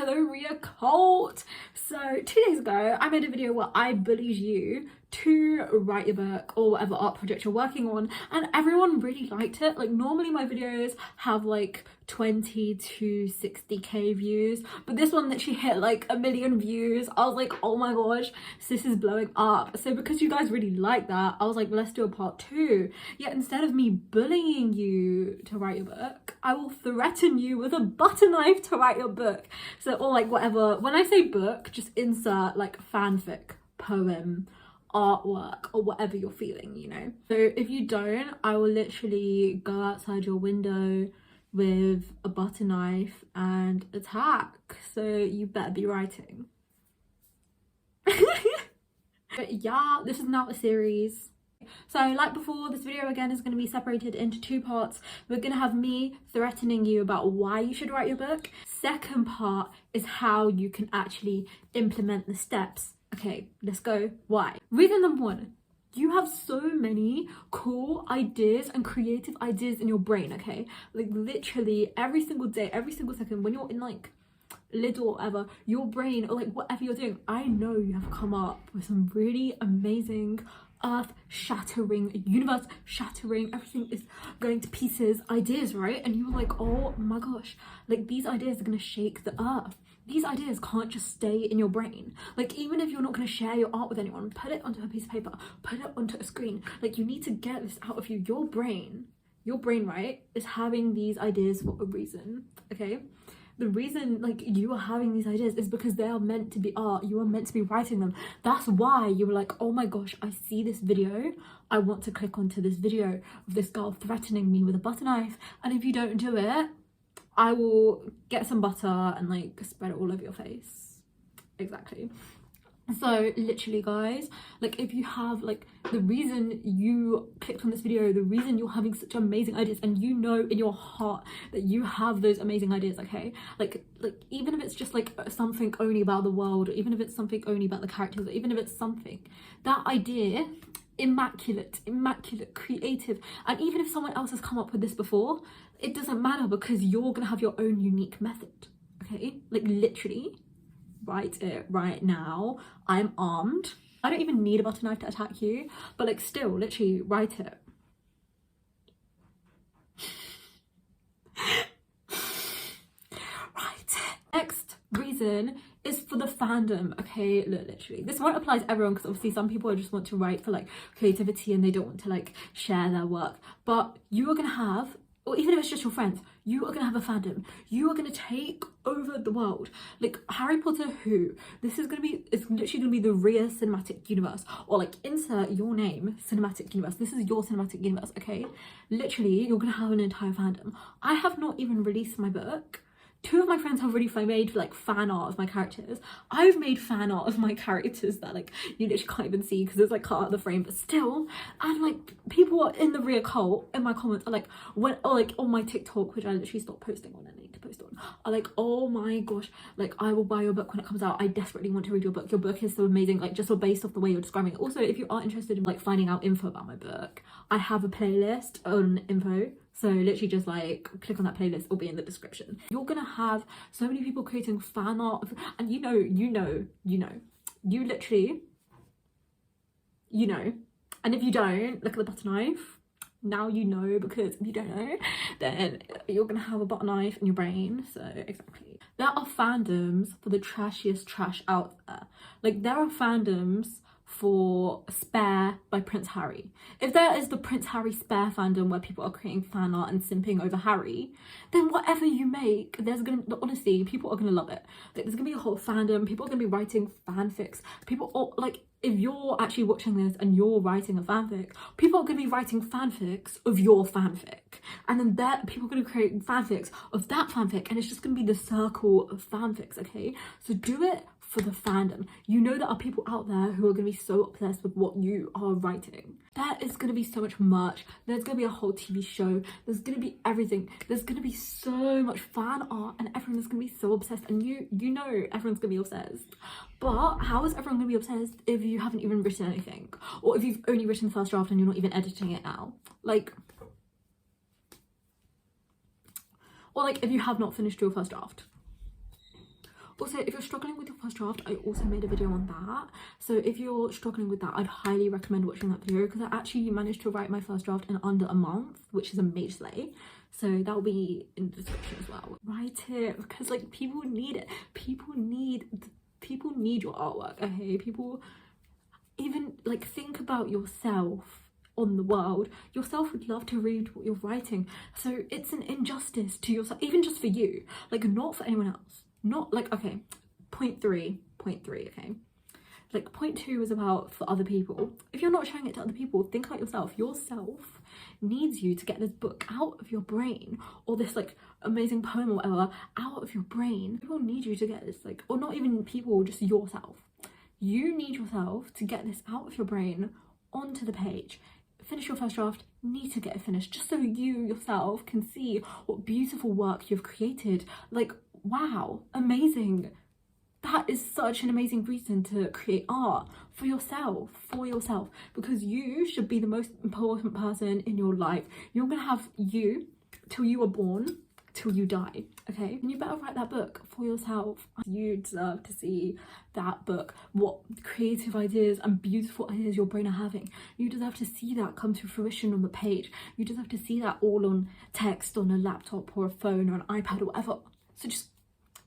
fellow reader cult. So 2 days ago I made a video where I bullied you to write your book or whatever art project you're working on, and everyone really liked it. Like, normally my videos have like 20 to 60k views, but this one literally hit like 1 million views. I was like, oh my gosh, this is blowing up. So because you guys really like that, I was like, let's do a part 2. Yet instead of me bullying you to write your book, I will threaten you with a butter knife to write your book. So, or like whatever, when I say book, just insert like fanfic, poem, artwork, or whatever you're feeling, you know. So if you don't, I will literally go outside your window with a butter knife and attack. So you better be writing. But yeah, this is now a series. So like before, this video again is going to be separated into 2 parts. We're going to have me threatening you about why you should write your book. Second part is how you can actually implement the steps. Okay, let's go. Why? Reason number 1, you have so many cool ideas and creative ideas in your brain, okay? Like literally every single day, every single second, when you're in like Lidl or whatever, your brain, or like whatever you're doing, I know you have come up with some really amazing, earth-shattering, universe-shattering, everything is going to pieces ideas, right? And you're like, oh my gosh, like these ideas are gonna shake the earth. These ideas can't just stay in your brain. Like, even if you're not going to share your art with anyone, put it onto a piece of paper, put it onto a screen. Like, you need to get this out of you. Your brain, right, is having these ideas for a reason, okay? The reason, like, you are having these ideas is because they are meant to be art. You are meant to be writing them. That's why you were like, oh my gosh, I see this video. I want to click onto this video of this girl threatening me with a butter knife. And if you don't do it, I will get some butter and like spread it all over your face. Exactly. So literally guys, like if you have like the reason you clicked on this video, the reason you're having such amazing ideas, and you know in your heart that you have those amazing ideas, okay, like even if it's just like something only about the world, or even if it's something only about the characters, or even if it's something, that idea, immaculate, creative, and even if someone else has come up with this before, it doesn't matter, because you're gonna have your own unique method, okay? Like literally write it right now. I'm armed. I don't even need a butter knife to attack you, but like still literally write it. Write it. Next reason is for the fandom, okay? Look, literally this won't apply to everyone, because obviously some people just want to write for like creativity and they don't want to like share their work, but you are gonna have, or even if it's just your friends, you are gonna have a fandom. You are gonna take over the world. Like Harry Potter who? This is gonna be, it's literally gonna be the real cinematic universe, or like insert your name, cinematic universe. This is your cinematic universe, okay? Literally, you're gonna have an entire fandom. I have not even released my book. 2 of my friends have already made like fan art of my characters. I've made fan art of my characters that like you literally can't even see because it's like cut out of the frame, but still. And like people are in the real cult in my comments are like, when, or like on my TikTok, which I literally stopped posting on and need to post on, are like, oh my gosh, like I will buy your book when it comes out. I desperately want to read your book. Your book is so amazing, like just based off the way you're describing it. Also, if you are interested in like finding out info about my book, I have a playlist on info. So literally just like click on that playlist, it'll be in the description. You're gonna have so many people creating fan art, and you literally, you know. And if you don't, look at the butter knife. Now you know, because if you don't know, then you're gonna have a butter knife in your brain. So exactly. There are fandoms for the trashiest trash out there. Like there are fandoms for Spare by Prince Harry. If there is the Prince Harry Spare fandom where people are creating fan art and simping over Harry, then whatever you make, there's gonna, honestly, people are gonna love it. Like there's gonna be a whole fandom, people are gonna be writing fanfics, people are, like, if you're actually watching this and you're writing a fanfic, people are gonna be writing fanfics of your fanfic, and then that people are gonna create fanfics of that fanfic, and it's just gonna be the circle of fanfics, okay? So do it for the fandom. You know there are people out there who are going to be so obsessed with what you are writing. There is going to be so much merch. There's going to be a whole TV show. There's going to be everything. There's going to be so much fan art, and everyone's going to be so obsessed, and you know everyone's going to be obsessed. But how is everyone going to be obsessed if you haven't even written anything, or if you've only written the first draft and you're not even editing it now? Like, or like if you have not finished your first draft, Also, if you're struggling with your first draft, I also made a video on that. So if you're struggling with that, I'd highly recommend watching that video, because I actually managed to write my first draft in under a month, which is a major slay. So that will be in the description as well. Write it, because like people need it. People need your artwork, okay? People, even like, think about yourself on the world. Yourself would love to read what you're writing. So it's an injustice to yourself, even just for you, like not for anyone else. Not like, okay, point three, okay, like point 2 is about for other people. If you're not showing it to other people, think about yourself. Yourself needs you to get this book out of your brain, or this like amazing poem or whatever out of your brain. People need you to get this, like, or not even people, just yourself. You need yourself to get this out of your brain onto the page. Finish your first draft, need to get it finished, just so you yourself can see what beautiful work you've created. Like, wow, amazing. That is such an amazing reason to create art for yourself, because you should be the most important person in your life. You're gonna have you till you are born, till you die, okay? And you better write that book for yourself. You deserve to see that book, what creative ideas and beautiful ideas your brain are having. You deserve to see that come to fruition on the page. You deserve to see that all on text, on a laptop or a phone or an iPad or whatever. So just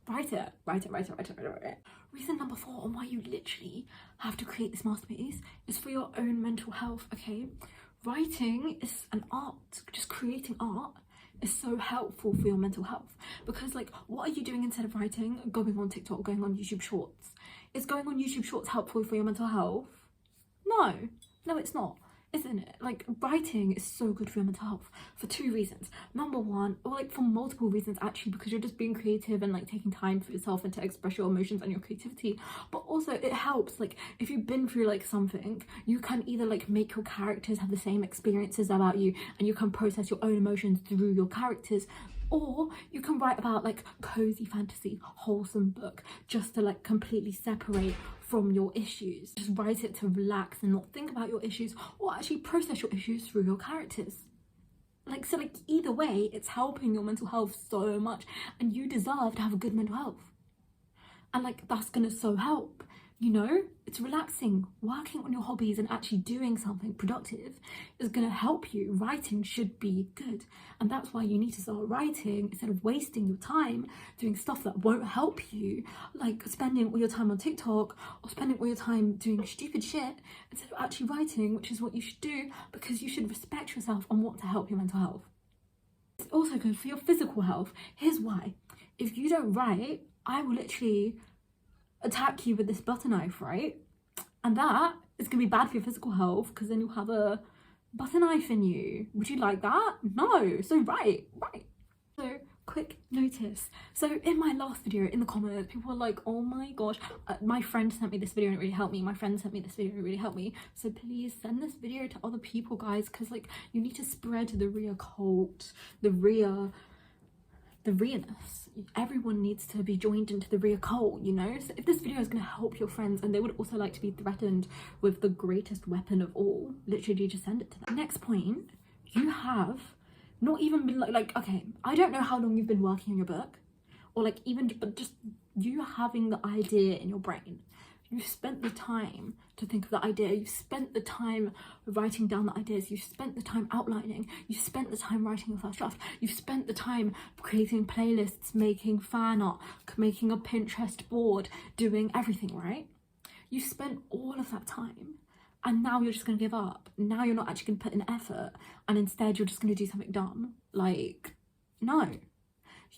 write it. Reason number 4 on why you literally have to create this masterpiece is for your own mental health, okay? Writing is an art. Just creating art is so helpful for your mental health, because like, what are you doing instead of writing? Going on TikTok, going on YouTube Shorts. Is going on YouTube Shorts helpful for your mental health? No, it's not, isn't it? Like, writing is so good for your mental health for 2 reasons. Number 1, or like for multiple reasons actually, because you're just being creative and like taking time for yourself and to express your emotions and your creativity. But also it helps, like, if you've been through like something, you can either like make your characters have the same experiences about you, and you can process your own emotions through your characters, or you can write about like cozy fantasy, wholesome book, just to like completely separate from your issues. Just write it to relax and not think about your issues, or actually process your issues through your characters. Like, so like either way, it's helping your mental health so much, and you deserve to have a good mental health. And like, that's gonna so help, you know? It's relaxing. Working on your hobbies and actually doing something productive is gonna help you. Writing should be good, and that's why you need to start writing instead of wasting your time doing stuff that won't help you, like spending all your time on TikTok or spending all your time doing stupid shit instead of actually writing, which is what you should do, because you should respect yourself and want to help your mental health. It's also good for your physical health. Here's why. If you don't write, I will literally attack you with this butter knife, right? And that is gonna be bad for your physical health, because then you'll have a butter knife in you. Would you like that? No. So write. So quick notice. So in my last video, in the comments, people were like, oh my gosh, my friend sent me this video and it really helped me. My friend sent me this video and it really helped me. So please send this video to other people, guys, because like, you need to spread the Rhea cult, the Rhea-ness. Everyone needs to be joined into the Rhea cult, you know? So if this video is going to help your friends and they would also like to be threatened with the greatest weapon of all, literally just send it to them. Next point, you have not even been like, okay, I don't know how long you've been working on your book, or like even, but just you having the idea in your brain. You've spent the time to think of the idea, you've spent the time writing down the ideas, you've spent the time outlining, you've spent the time writing your first draft, you've spent the time creating playlists, making fan art, making a Pinterest board, doing everything, right? You've spent all of that time, and now you're just going to give up. Now you're not actually going to put in effort, and instead you're just going to do something dumb. Like, no.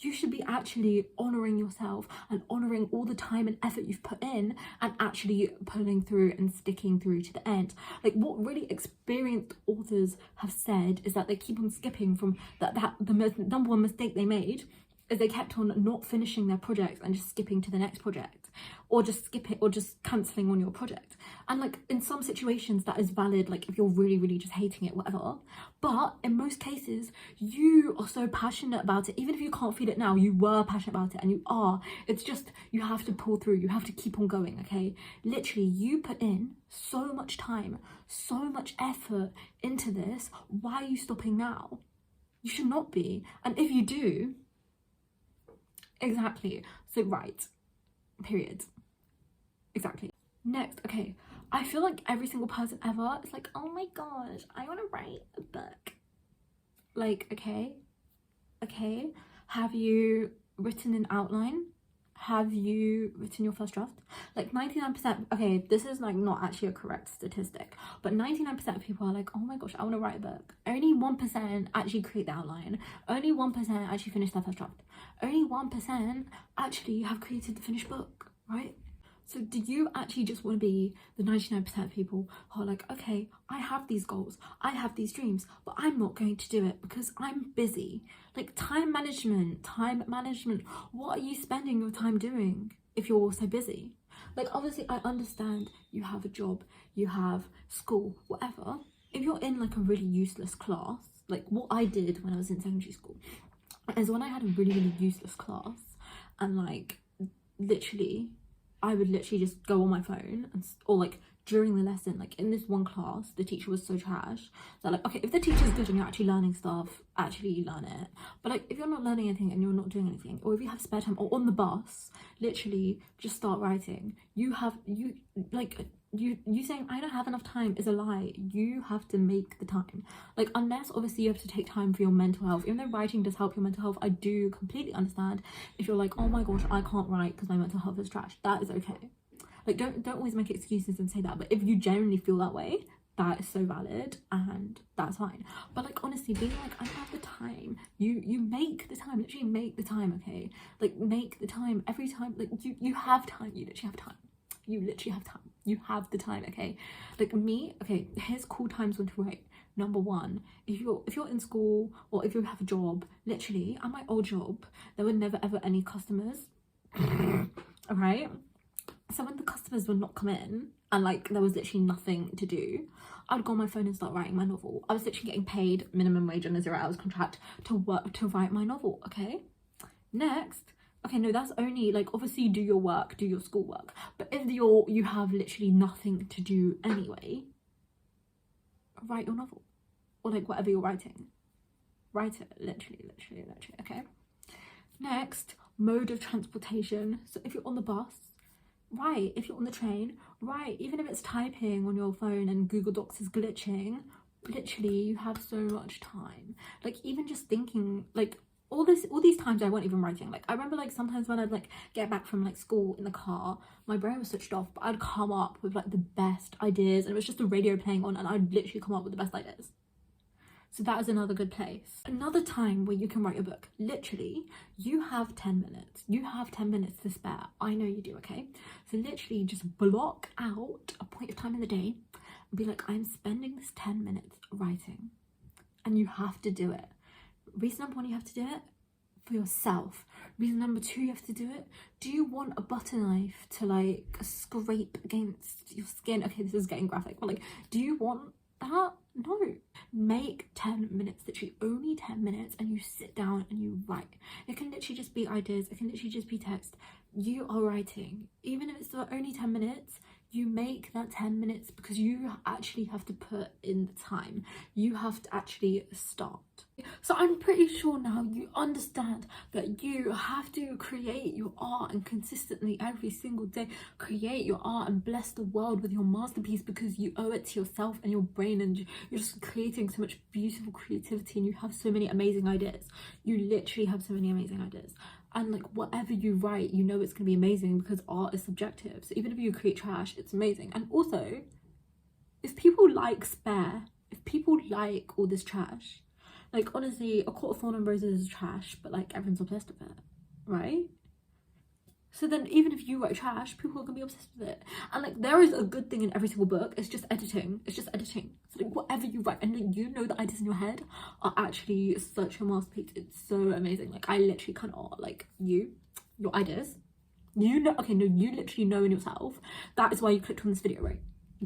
You should be actually honouring yourself and honouring all the time and effort you've put in, and actually pulling through and sticking through to the end. Like, what really experienced authors have said is that they keep on skipping from the number 1 mistake they made is they kept on not finishing their project and just skipping to the next project, or just skipping or just cancelling on your project. And like, in some situations that is valid, like if you're really just hating it, whatever, but in most cases you are so passionate about it. Even if you can't feel it now, you were passionate about it, and you are. It's just, you have to pull through, you have to keep on going, okay? Literally, you put in so much time, so much effort into this. Why are you stopping now? You should not be. And if you do, exactly, so write. period. Exactly. Next, okay, I feel like every single person ever is like, oh my gosh, I want to write a book. Like, okay, have you written an outline? Have you written your first draft? Like 99%, okay, this is like not actually a correct statistic, but 99% of people are like, oh my gosh, I want to write a book. Only 1% actually create the outline. Only 1% actually finish their first draft. Only 1% actually have created the finished book, right? So do you actually just want to be the 99% of people who are like, okay, I have these goals, I have these dreams, but I'm not going to do it because I'm busy? Like time management, what are you spending your time doing if you're so busy? Like obviously I understand you have a job, you have school, whatever. If you're in like a really useless class, like what I did when I was in secondary school, is when I had a really useless class and like literally I would literally just go on my phone and, or like during the lesson, like in this one class, the teacher was so trash that like, okay, if the teacher's good and you're actually learning stuff, actually learn it. But like, if you're not learning anything and you're not doing anything, or if you have spare time or on the bus, literally just start writing. You saying I don't have enough time is a lie. You have to make the time. Like unless obviously you have to take time for your mental health, even though writing does help your mental health, I do completely understand if you're like, oh my gosh, I can't write because my mental health is trash. That is okay. Like don't always make excuses and say that, but if you genuinely feel that way, that is so valid and that's fine. But like honestly, being like I don't have the time, you make the time. Literally make the time. Okay, like make the time every time. Like you have time. You literally have time. You literally have time. You have the time. Okay, like me, okay, here's cool times when to write. Number one, if you're in school or if you have a job, literally at my old job there were never ever any customers. Alright, so when the customers would not come in and like there was literally nothing to do, I'd go on my phone and start writing my novel. I was literally getting paid minimum wage on a 0 hours contract to write my novel. Okay, next, okay, no, that's only like obviously do your work, do your schoolwork, but if you have literally nothing to do anyway, write your novel or like whatever you're writing, write it. Literally. Okay, next, mode of transportation. So if you're on the bus, write. If you're on the train, write. Even if it's typing on your phone and Google Docs is glitching, literally you have so much time. Like even just thinking, like all these times I wasn't even writing. Like I remember like sometimes when I'd like get back from like school in the car, my brain was switched off, but I'd come up with like the best ideas and it was just the radio playing on and I'd literally come up with the best ideas. So that is another good place. Another time where you can write your book. Literally, you have 10 minutes. You have 10 minutes to spare. I know you do, okay? So literally just block out a point of time in the day and be like, I'm spending this 10 minutes writing. And you have to do it. Reason number one, you have to do it for yourself. Reason number two, you have to do it. Do you want a butter knife to like scrape against your skin? Okay, this is getting graphic, but like, do you want that? No. Make 10 minutes, literally only 10 minutes, and you sit down and you write. It can literally just be ideas, it can literally just be text. You are writing. Even if it's only 10 minutes, you make that 10 minutes because you actually have to put in the time. You have to actually start. So I'm pretty sure now you understand that you have to create your art and consistently every single day create your art and bless the world with your masterpiece because you owe it to yourself and your brain, and you're just creating so much beautiful creativity and you have so many amazing ideas. You literally have so many amazing ideas. And like whatever you write, you know it's going to be amazing because art is subjective. So even if you create trash, it's amazing. And also, if people like if people like all this trash, like honestly, A Court of Thorn and Roses is trash, but like everyone's obsessed with it, right? So then even if you write trash, people are gonna be obsessed with it. And like there is a good thing in every single book, it's just editing. It's just editing. So like whatever you write, and like, you know the ideas in your head are actually such a masterpiece. It's so amazing. Like I literally cannot, like your ideas, you know, okay, no, you literally know in yourself. That is why you clicked on this video, right?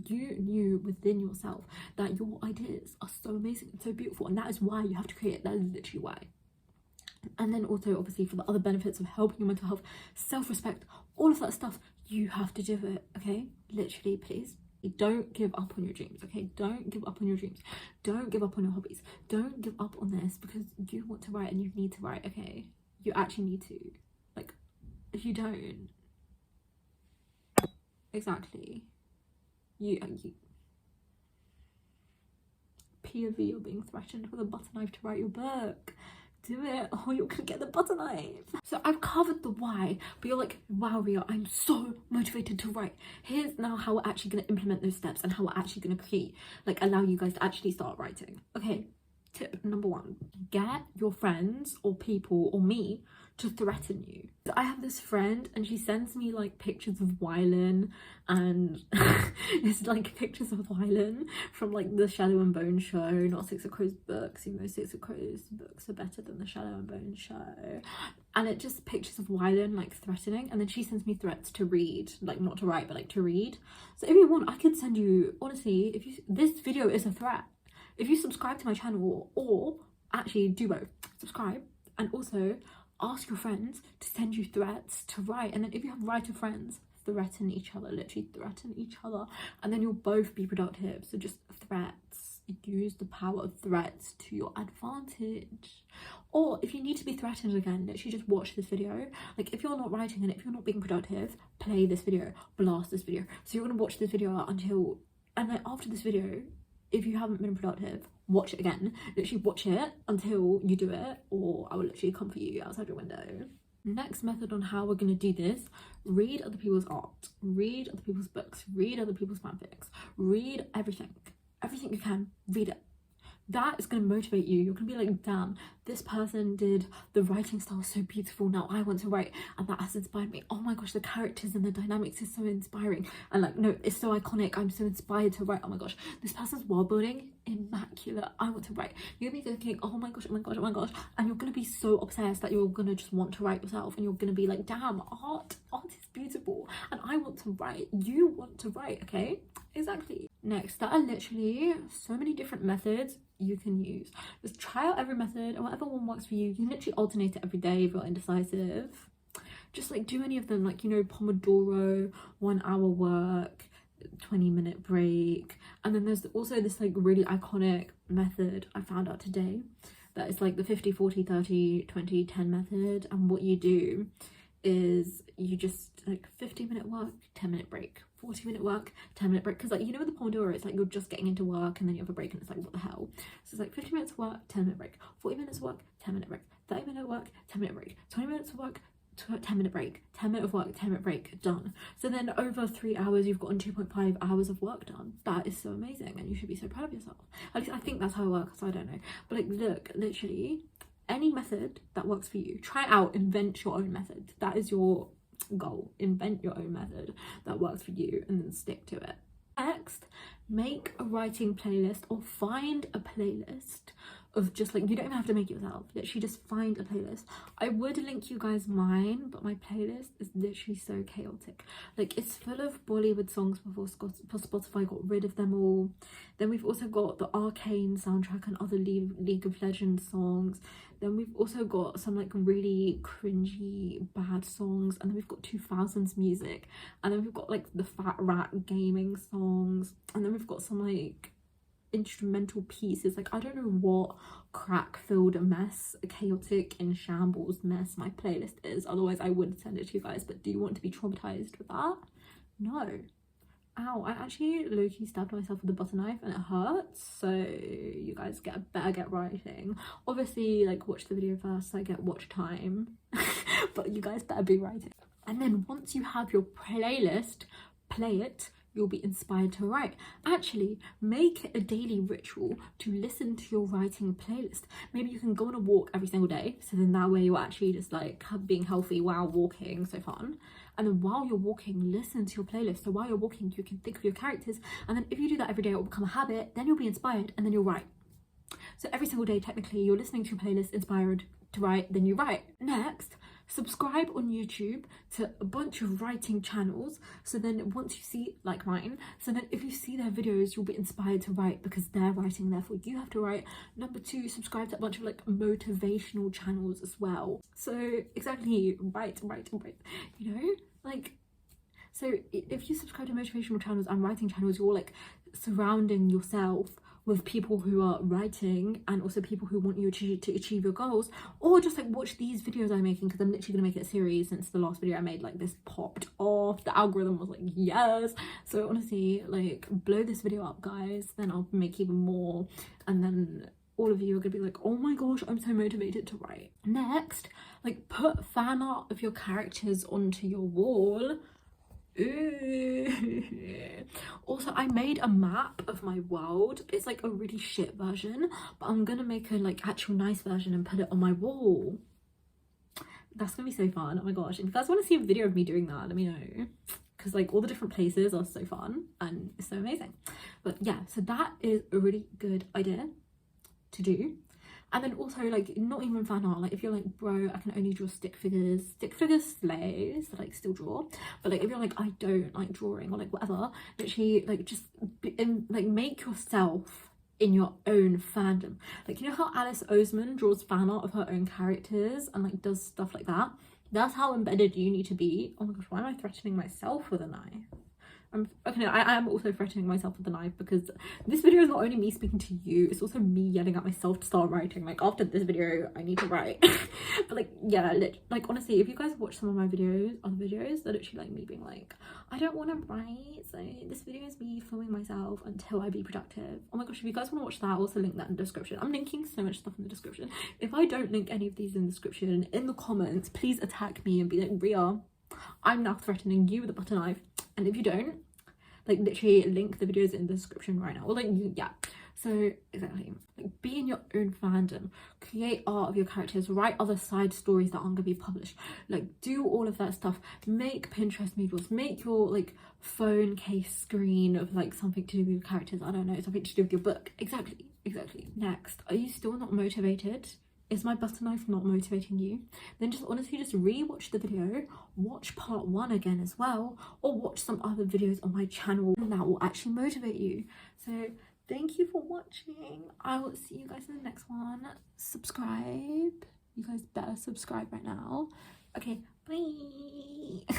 You knew within yourself that your ideas are so amazing and so beautiful, and that is why you have to create it. That is literally why. And then also obviously for the other benefits of helping your mental health, self-respect, all of that stuff, you have to do it. Okay, literally, please don't give up on your dreams. Okay, don't give up on your dreams, don't give up on your hobbies, don't give up on this because you want to write and you need to write. Okay, you actually need to. Like if you don't, exactly. You POV, you're being threatened with a butter knife to write your book. Do it, or you're gonna get the butter knife. So I've covered the why, but you're like, wow, Ria, I'm so motivated to write. Here's now how we're actually gonna implement those steps and how we're actually gonna create, like, allow you guys to actually start writing. Okay, tip number 1, get your friends or people or me to threaten you. So I have this friend and she sends me like pictures of Wylan, and it's like pictures of Wylan from like the Shadow and Bone show, not Six of Crows books, even though Six of Crows books are better than the Shadow and Bone show. And it just pictures of Wylan like threatening, and then she sends me threats to read, like not to write but like to read. So if you want, I could send you, honestly, if you, this video is a threat. If you subscribe to my channel, or actually do both, subscribe and also ask your friends to send you threats to write, and then if you have writer friends, threaten each other, literally threaten each other, and then you'll both be productive. So just threats, use the power of threats to your advantage. Or if you need to be threatened again, literally just watch this video. Like if you're not writing and if you're not being productive, play this video, blast this video. So you're gonna watch this video until, and then after this video, if you haven't been productive, watch it again. Literally watch it until you do it, or I will literally come for you outside your window. Next method on how we're going to do this: read other people's art, read other people's books, read other people's fanfics, read everything you can, read it. That is going to motivate you. You're going to be like, damn, this person did the writing style so beautiful, now I want to write, and that has inspired me. Oh my gosh, the characters and the dynamics is so inspiring, and like, no, it's so iconic, I'm so inspired to write. Oh my gosh, this person's world building, immaculate, I want to write. You're gonna be thinking, oh my gosh, oh my gosh, oh my gosh, and you're gonna be so obsessed that you're gonna just want to write yourself, and you're gonna be like, damn, art is beautiful and I want to write. You want to write, okay? Exactly. Next, there are literally so many different methods you can use. Just try out every method, and whatever one works for you. You can literally alternate it every day if you're indecisive. Just like do any of them, like, you know, Pomodoro, 1 hour work, 20-minute break. And then there's also this like really iconic method I found out today that is like the 50 40 30 20 10 method. And what you do is you just like 50-minute work, 10-minute break, 40-minute work, 10-minute break. Because like, you know, with the Pomodoro, it's like you're just getting into work and then you have a break and it's like, what the hell? So it's like 50 minutes work, 10-minute break, 40 minutes work, 10-minute break, 30-minute work, 10-minute break, 20 minutes work, 10-minute break, 10 minute of work, 10-minute break, done. So then over 3 hours you've gotten 2.5 hours of work done. That is so amazing, and you should be so proud of yourself. At least I think that's how it works, I don't know. But like, look, literally any method that works for you, try it out, invent your own method. That is your goal. Invent your own method that works for you and then stick to it. Next, make a writing playlist, or find a playlist of just like, you don't even have to make it yourself, literally just find a playlist. I would link you guys mine, but my playlist is literally so chaotic. Like, it's full of Bollywood songs before Spotify got rid of them all. Then we've also got the Arcane soundtrack and other League of Legends songs. Then we've also got some like really cringy bad songs, and then we've got 2000s music, and then we've got like the Fat Rat gaming songs, and then we've got some like instrumental pieces. Like, I don't know what crack-filled mess, chaotic in shambles mess my playlist is, otherwise I would send it to you guys. But do you want to be traumatized with that? No. Ow, I actually low-key stabbed myself with a butter knife and it hurts, so you guys better get writing. Obviously, like, watch the video first so I get watch time, but you guys better be writing. And then once you have your playlist, play it, you'll be inspired to write. Actually, make it a daily ritual to listen to your writing playlist. Maybe you can go on a walk every single day, so then that way you're actually just like being healthy while walking, so fun. And then while you're walking, listen to your playlist. So while you're walking, you can think of your characters, and then if you do that every day, it will become a habit. Then you'll be inspired, and then you'll write. So every single day, technically, you're listening to your playlist, inspired to write, then you write. Next, subscribe on YouTube to a bunch of writing channels, so then once you see, like mine, so then if you see their videos, you'll be inspired to write because they're writing, therefore you have to write. Number 2, subscribe to a bunch of like motivational channels as well. So exactly, write, you know, like, so if you subscribe to motivational channels and writing channels, you're like surrounding yourself with people who are writing and also people who want you to achieve your goals, or just like watch these videos I'm making, because I'm literally gonna make it a series. Since the last video I made, like, this popped off, the algorithm was like yes, so honestly, like, blow this video up, guys, then I'll make even more, and then all of you are gonna be like, oh my gosh, I'm so motivated to write. Next, like, put fan art of your characters onto your wall. Ooh. Also, I made a map of my world. It's like a really shit version, but I'm gonna make a like actual nice version and put it on my wall. That's gonna be so fun. Oh my gosh, if you guys want to see a video of me doing that, let me know, because like all the different places are so fun and it's so amazing. But yeah, so that is a really good idea to do. And then also, like, not even fan art, like if you're like, bro, I can only draw stick figures slays, like, still draw, but like if you're like, I don't like drawing, or like whatever, literally like just like make yourself in your own fandom. Like, you know how Alice Oseman draws fan art of her own characters and like does stuff like that? That's how embedded you need to be. Oh my gosh, why am I threatening myself with a knife? Okay, no, I am also threatening myself with the knife, because this video is not only me speaking to you, it's also me yelling at myself to start writing. Like, after this video I need to write. But like, yeah, like honestly, if you guys watch some of my videos, other videos, they're literally like me being like, I don't want to write, so this video is me filming myself until I be productive. Oh my gosh, if you guys want to watch that, I'll also link that in the description. I'm linking so much stuff in the description. If I don't link any of these in the description, in the comments, please attack me and be like, Ria, I'm now threatening you with a butter knife. And if you don't, like, literally link the videos in the description right now, or like, yeah. So exactly, like, be in your own fandom, create art of your characters, write other side stories that aren't gonna be published, like, do all of that stuff. Make Pinterest moodles, make your like phone case screen of like something to do with your characters, I don't know, something to do with your book. Exactly. Next, are you still not motivated? Is my butter knife not motivating you? Then just honestly just re-watch the video, watch part 1 again as well, or watch some other videos on my channel, and that will actually motivate you. So thank you for watching. I will see you guys in the next one. Subscribe. You guys better subscribe right now. Okay, bye.